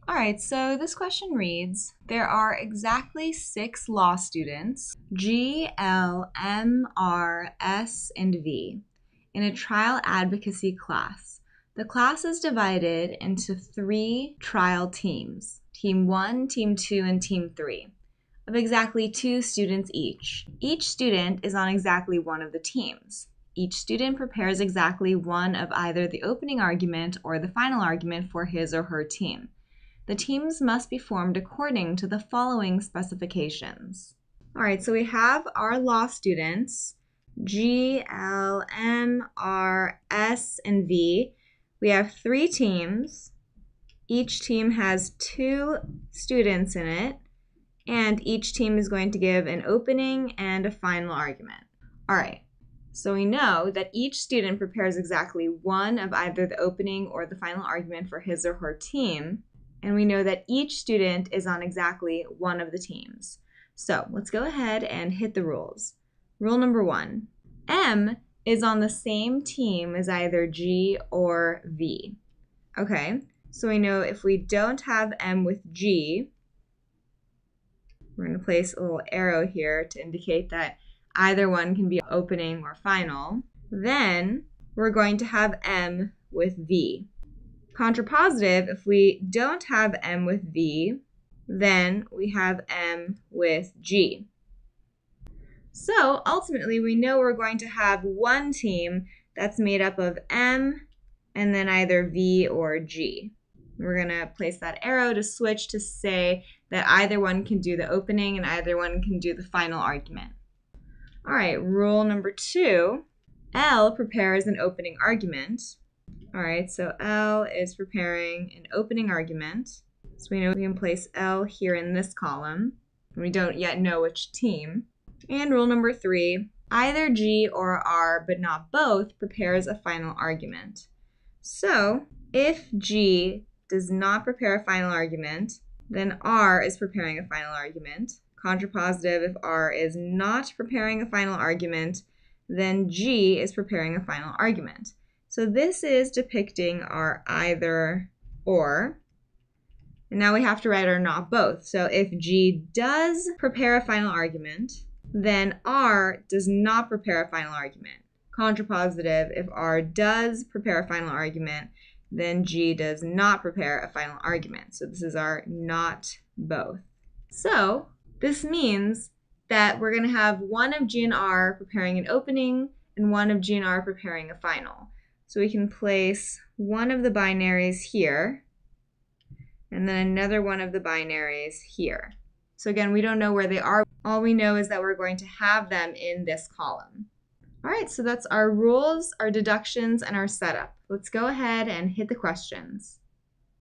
All right, so this question reads, there are exactly 6 law students, G, L, M, R, S, and V, in a trial advocacy class. The class is divided into 3 trial teams, Team 1, Team 2, and Team 3, of exactly 2 students each. Each student is on exactly one of the teams. Each student prepares exactly one of either the opening argument or the final argument for his or her team. The teams must be formed according to the following specifications. All right, so we have our law students, G, L, M, R, S, and V. We have 3 teams. Each team has 2 students in it, and each team is going to give an opening and a final argument. All right, so we know that each student prepares exactly one of either the opening or the final argument for his or her team. And we know that each student is on exactly one of the teams. So let's go ahead and hit the rules. Rule number 1, M is on the same team as either G or V. Okay, so we know if we don't have M with G, we're going to place a little arrow here to indicate that either one can be opening or final. Then we're going to have M with V. Contrapositive, if we don't have M with V, then we have M with G. So ultimately, we know we're going to have one team that's made up of M and then either V or G. We're going to place that arrow to switch to say that either one can do the opening and either one can do the final argument. All right, rule number 2, L prepares an opening argument. All right, so L is preparing an opening argument. So we know we can place L here in this column. We don't yet know which team. And rule number 3, either G or R, but not both, prepares a final argument. So if G does not prepare a final argument, then R is preparing a final argument. Contrapositive, if R is not preparing a final argument, then G is preparing a final argument. So this is depicting our either or. And now we have to write our not both. So if G does prepare a final argument, then R does not prepare a final argument. Contrapositive, if R does prepare a final argument, then G does not prepare a final argument. So this is our not both. So this means that we're going to have one of G and R preparing an opening and one of G and R preparing a final. So we can place one of the binaries here and then another one of the binaries here. So again, we don't know where they are. All we know is that we're going to have them in this column. All right, so that's our rules, our deductions, and our setup. Let's go ahead and hit the questions.